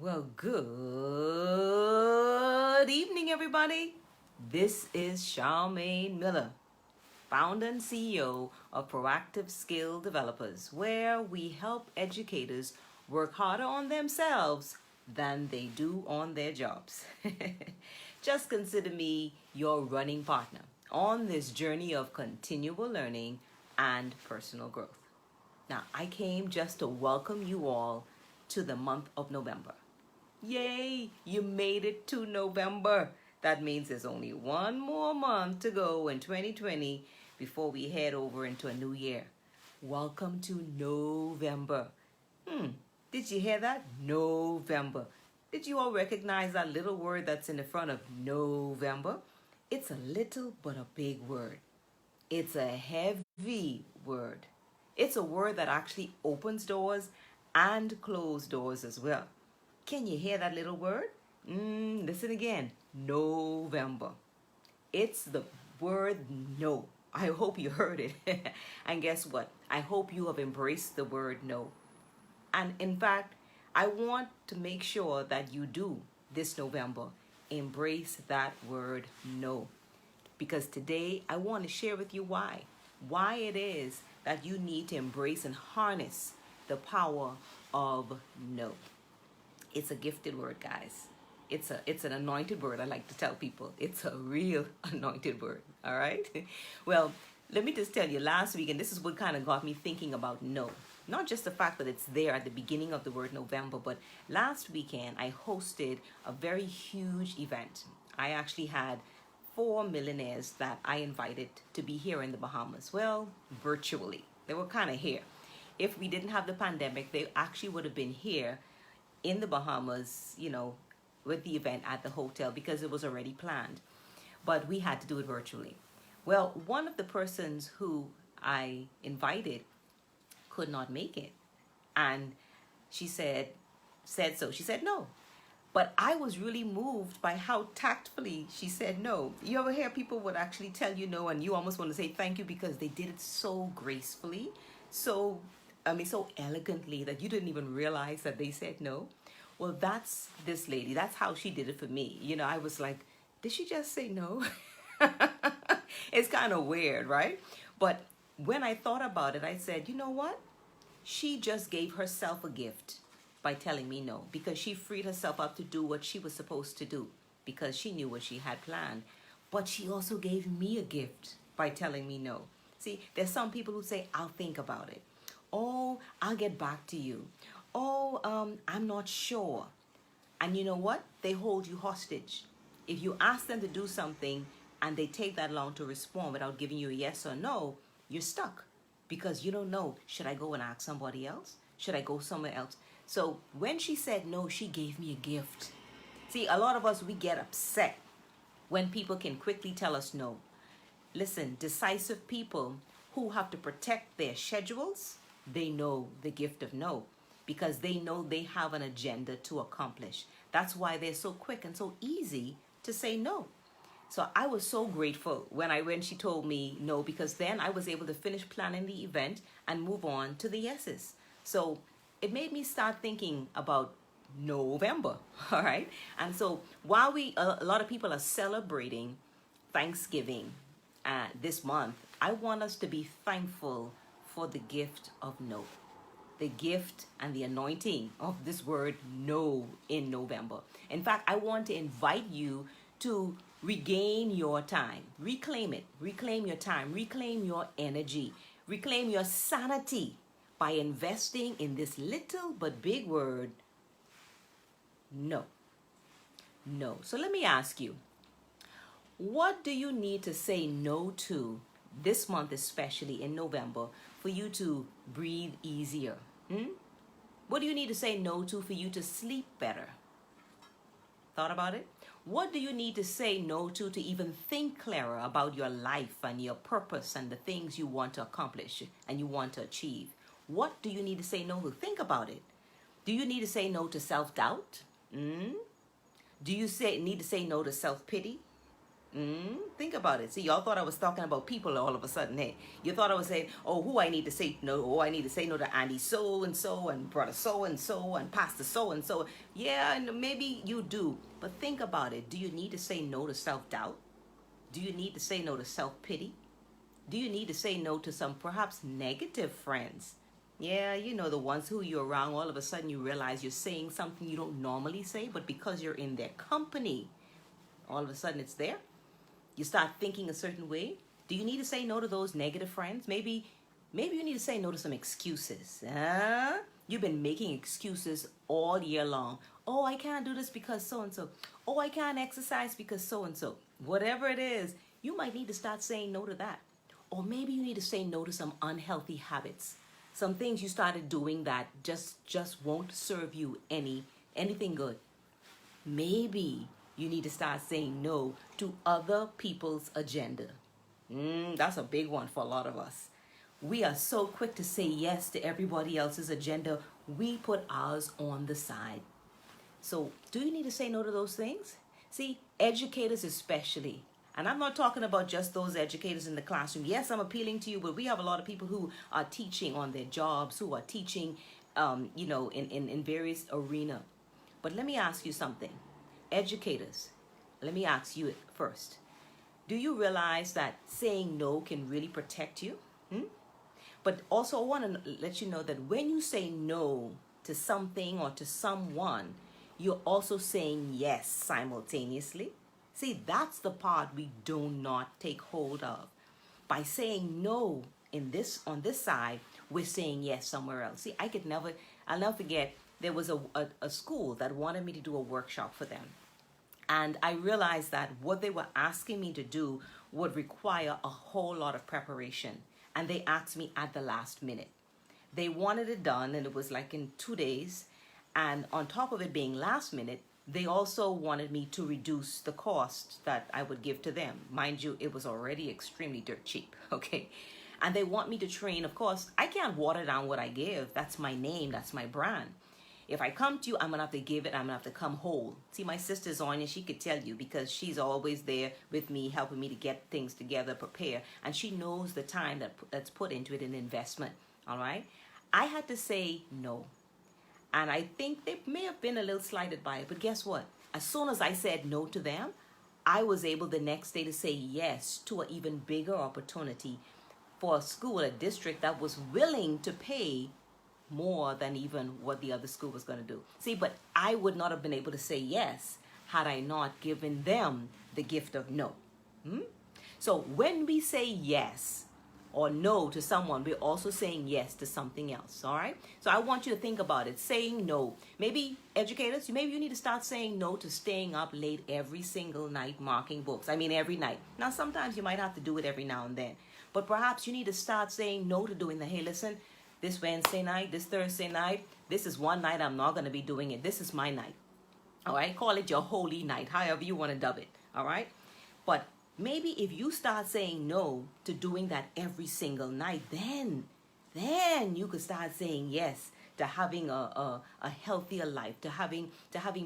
Well, good evening, everybody. This is Charmaine Miller, founder and CEO of Proactive Skill Developers, where we help educators work harder on themselves than they do on their jobs. Just consider me your running partner on this journey of continual learning and personal growth. Now, I came just to welcome you all to the month of November. Yay, you made it to November. That means there's only one more month to go in 2020 before we head over into a new year. Welcome to November. Did you hear that? November. Did you all recognize that little word that's in the front of November? It's a little but a big word. It's a heavy word. It's a word that actually opens doors and closes doors as well. Can you hear that little word? Listen again. November. It's the word no. I hope you heard it. And guess what? I hope you have embraced the word no. And in fact, I want to make sure that you do this November embrace that word no. Because today I want to share with you why it is that you need to embrace and harness the power of no. It's a gifted word, guys. It's an anointed word. I like to tell people it's a real anointed word. All right. Well, let me just tell you, last week, and this is what kind of got me thinking about no. Not just the fact that it's there at the beginning of the word November, but last weekend I hosted a very huge event. I actually had 4 millionaires that I invited to be here in the Bahamas. Well, virtually. They were kind of here. If we didn't have the pandemic, they actually would have been here in the Bahamas, with the event at the hotel because it was already planned. But we had to do it virtually. Well, one of the persons who I invited could not make it. And she said so. She said no. But I was really moved by how tactfully she said no. You ever hear people would actually tell you no and you almost want to say thank you because they did it so gracefully, so elegantly that you didn't even realize that they said no? Well, that's this lady. That's how she did it for me. I was like, did she just say no? It's kind of weird, right? But when I thought about it, I said, you know what? She just gave herself a gift by telling me no, because she freed herself up to do what she was supposed to do because she knew what she had planned. But she also gave me a gift by telling me no. See, there's some people who say, I'll think about it. Oh, I'll get back to you. Oh, I'm not sure. And you know what? They hold you hostage. If you ask them to do something and they take that long to respond without giving you a yes or no, you're stuck because you don't know, should I go and ask somebody else? Should I go somewhere else? So when she said no, she gave me a gift. See, a lot of us, we get upset when people can quickly tell us no. Listen, decisive people who have to protect their schedules, they know the gift of no because they know they have an agenda to accomplish. That's why they're so quick and so easy to say no. So I was so grateful when she told me no, because then I was able to finish planning the event and move on to the yeses. So it made me start thinking about November, all right? And so while a lot of people are celebrating Thanksgiving this month, I want us to be thankful for the gift of no. The gift and the anointing of this word no in November. In fact, I want to invite you to regain your time. Reclaim it. Reclaim your time. Reclaim your energy. Reclaim your sanity by investing in this little but big word, no. No. So let me ask you, what do you need to say no to this month, especially in November, for you to breathe easier? What do you need to say no to for you to sleep better? Thought about it? What do you need to say no to even think clearer about your life and your purpose and the things you want to accomplish and you want to achieve? What do you need to say no to? Think about it. Do you need to say no to self-doubt? Do you need to say no to self-pity? Think about it. See, y'all thought I was talking about people all of a sudden. Hey, you thought I was saying, oh, who I need to say no. Oh, I need to say no to Andy so and brother so and pastor so and so. Yeah, and maybe you do. But think about it. Do you need to say no to self-doubt? Do you need to say no to self-pity? Do you need to say no to some perhaps negative friends? Yeah, you know, the ones who you're around, all of a sudden you realize you're saying something you don't normally say, but because you're in their company, all of a sudden it's there. You start thinking a certain way. Do you need to say no to those negative friends? Maybe you need to say no to some excuses. You've been making excuses all year long. Oh, I can't do this because so and so. Oh, I can't exercise because so and so. Whatever it is, you might need to start saying no to that. Or maybe you need to say no to some unhealthy habits. Some things you started doing that just won't serve you anything good. Maybe you need to start saying no to other people's agenda. That's a big one for a lot of us. We are so quick to say yes to everybody else's agenda. We put ours on the side. So do you need to say no to those things? See, educators especially. And I'm not talking about just those educators in the classroom. Yes, I'm appealing to you, but we have a lot of people who are teaching on their jobs, who are teaching, in various arena. But let me ask you something. Educators, let me ask you it first. Do you realize that saying no can really protect you? But also I want to let you know that when you say no to something or to someone, you're also saying yes simultaneously. See, that's the part we do not take hold of. By saying no on this side, we're saying yes somewhere else. See, I'll never forget, there was a school that wanted me to do a workshop for them. And I realized that what they were asking me to do would require a whole lot of preparation. And they asked me at the last minute. They wanted it done, and it was like in 2 days. And on top of it being last minute, they also wanted me to reduce the cost that I would give to them. Mind you, it was already extremely dirt cheap, okay? And they want me to train. Of course, I can't water down what I give. That's my name, that's my brand. If I come to you, I'm going to have to give it. I'm going to have to come whole. See, my sister's on and she could tell you because she's always there with me, helping me to get things together, prepare. And she knows the time that's put into it in investment, all right? I had to say no. And I think they may have been a little slighted by it. But guess what? As soon as I said no to them, I was able the next day to say yes to an even bigger opportunity for a school, a district that was willing to pay more than even what the other school was going to do. See, but I would not have been able to say yes had I not given them the gift of no. So when we say yes or no to someone, we're also saying yes to something else, all right? So I want you to think about it, saying no. Maybe educators, maybe you need to start saying no to staying up late every single night marking books. I mean, every night. Now, sometimes you might have to do it every now and then, but perhaps you need to start saying no to doing hey, listen, this Wednesday night, this Thursday night, this is one night I'm not going to be doing it. This is my night. All right? Call it your holy night, however you want to dub it. All right? But maybe if you start saying no to doing that every single night, then you could start saying yes to having a healthier life, to having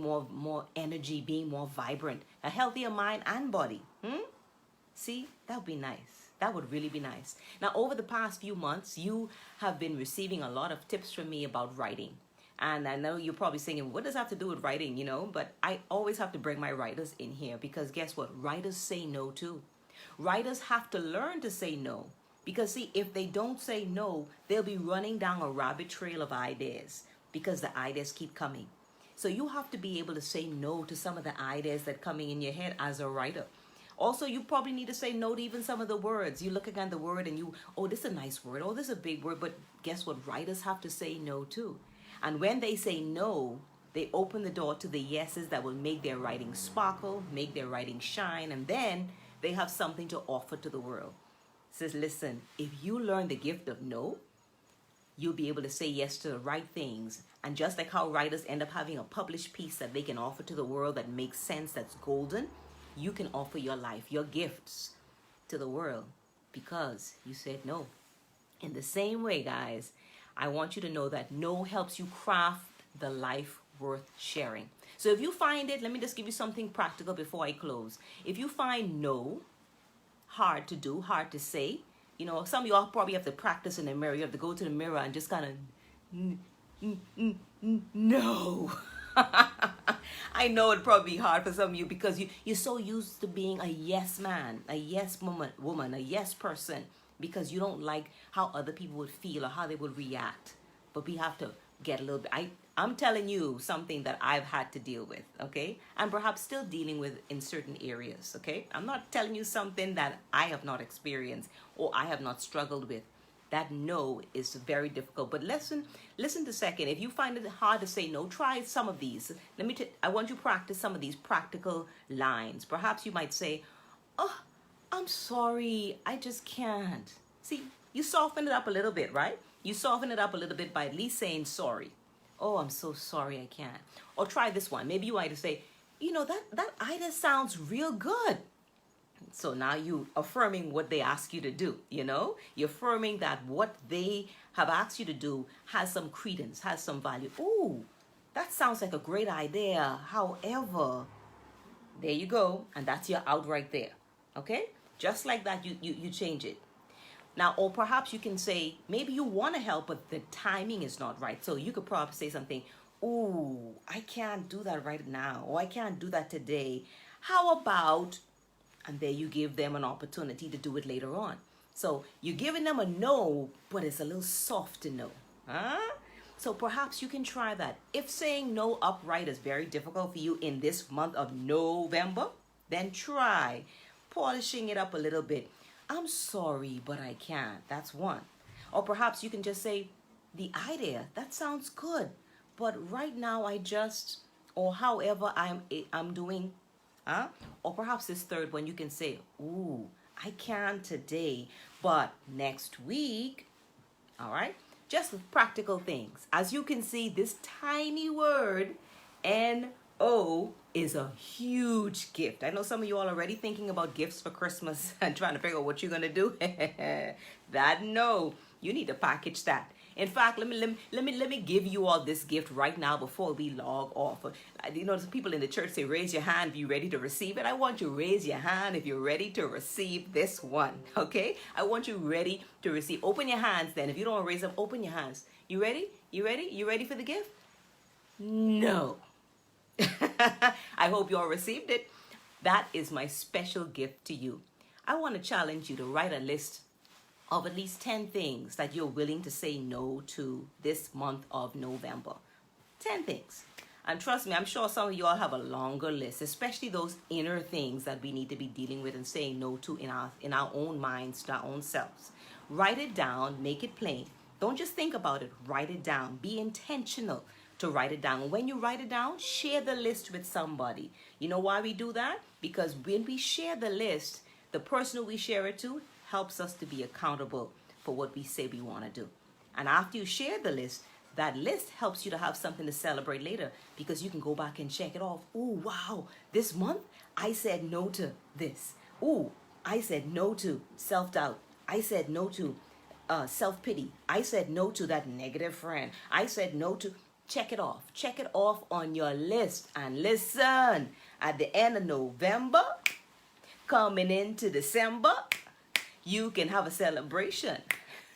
more energy, being more vibrant, a healthier mind and body. See, that would be nice. That would really be nice. Now, over the past few months, you have been receiving a lot of tips from me about writing. And I know you're probably thinking, what does that have to do with writing, But I always have to bring my writers in here because guess what? Writers say no too. Writers have to learn to say no. Because see, if they don't say no, they'll be running down a rabbit trail of ideas because the ideas keep coming. So you have to be able to say no to some of the ideas that are coming in your head as a writer. Also, you probably need to say no to even some of the words. You look at the word and this is a nice word. Oh, this is a big word. But guess what? Writers have to say no too. And when they say no, they open the door to the yeses that will make their writing sparkle, make their writing shine, and then they have something to offer to the world. It says, listen, if you learn the gift of no, you'll be able to say yes to the right things. And just like how writers end up having a published piece that they can offer to the world that makes sense, that's golden, you can offer your life, your gifts to the world because you said no. In the same way, guys, I want you to know that no helps you craft the life worth sharing. So if you find it, let me just give you something practical before I close. If you find no hard to do, hard to say, you know, some of y'all probably have to practice in the mirror. You have to go to the mirror and just kind of, no. I know it'd probably be hard for some of you because you're so used to being a yes man, a yes woman, a yes person, because you don't like how other people would feel or how they would react. But we have to get a little bit. I'm telling you something that I've had to deal with, okay? And perhaps still dealing with in certain areas, okay? I'm not telling you something that I have not experienced or I have not struggled with. That no is very difficult. But listen to second. If you find it hard to say no, try some of these. I want you to practice some of these practical lines. Perhaps you might say, oh, I'm sorry, I just can't. See, you soften it up a little bit, right? You soften it up a little bit by at least saying sorry. Oh, I'm so sorry, I can't. Or try this one. Maybe you might say, you know, that idea sounds real good. So now you affirming what they ask you to do, you know? You're affirming that what they have asked you to do has some credence, has some value. Ooh, that sounds like a great idea. However, there you go. And that's your out right there. Okay? Just like that, you change it. Now, or perhaps you can say, maybe you want to help, but the timing is not right. So you could probably say something, ooh, I can't do that right now. Or I can't do that today. How about... And there you give them an opportunity to do it later on. So you're giving them a no, but it's a little soft to no. Huh? So perhaps you can try that. If saying no upright is very difficult for you in this month of November, then try polishing it up a little bit. I'm sorry, but I can't. That's one. Or perhaps you can just say, the idea, that sounds good. But right now I just, or however I'm doing. Huh? Or perhaps this third one, you can say, ooh, I can today, but next week. All right? Just practical things. As you can see, this tiny word, N-O, is a huge gift. I know some of you all already thinking about gifts for Christmas and trying to figure out what you're going to do. That no, you need to package that. In fact, let me give you all this gift right now before we log off. You know, some people in the church say, raise your hand if you're ready to receive it. I want you to raise your hand if you're ready to receive this one, okay? I want you ready to receive. Open your hands then. If you don't raise them, open your hands. You ready? You ready? You ready for the gift? No. I hope you all received it. That is my special gift to you. I want to challenge you to write a list of at least 10 things that you're willing to say no to this month of November. 10 things. And trust me, I'm sure some of you all have a longer list, especially those inner things that we need to be dealing with and saying no to in our own minds, to our own selves. Write it down, make it plain. Don't just think about it, write it down. Be intentional to write it down. When you write it down, share the list with somebody. You know why we do that? Because when we share the list, the person who we share it to helps us to be accountable for what we say we want to do. And after you share the list, that list helps you to have something to celebrate later because you can go back and check it off. Oh, wow, this month I said no to this. Oh, I said no to self-doubt. I said no to self-pity. I said no to that negative friend. I said no to... Check it off. Check it off on your list. And listen, at the end of November, coming into December, you can have a celebration.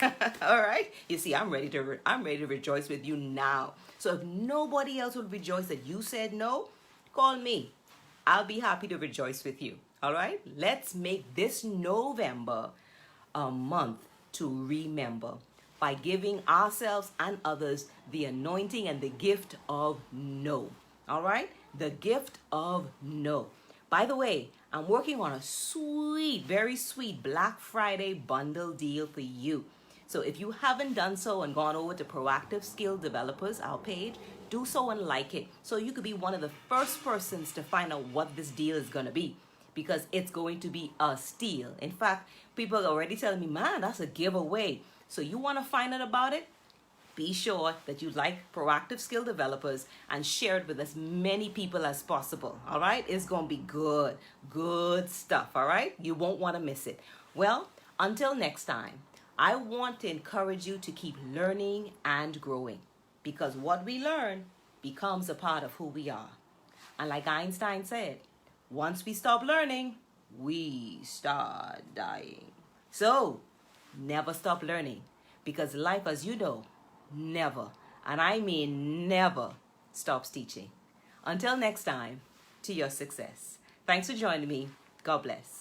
All right? You see, I'm ready to rejoice with you now. So if nobody else would rejoice that you said no, call me. I'll be happy to rejoice with you. All right? Let's make this November a month to remember by giving ourselves and others the anointing and the gift of no. All right? The gift of no. By the way, I'm working on a sweet, very sweet Black Friday bundle deal for you. So if you haven't done so and gone over to Proactive Skill Developers, our page, do so and like it. So you could be one of the first persons to find out what this deal is going to be. Because it's going to be a steal. In fact, people are already telling me, man, that's a giveaway. So you want to find out about it? Be sure that you like Proactive Skill Developers and share it with as many people as possible. All right? It's going to be good. Good stuff. All right? You won't want to miss it. Well, until next time, I want to encourage you to keep learning and growing. Because what we learn, becomes a part of who we are. And like Einstein said, once we stop learning, we start dying. So, never stop learning, because life, as you know, never, and I mean never, stops teaching. Until next time, to your success. Thanks for joining me. God bless.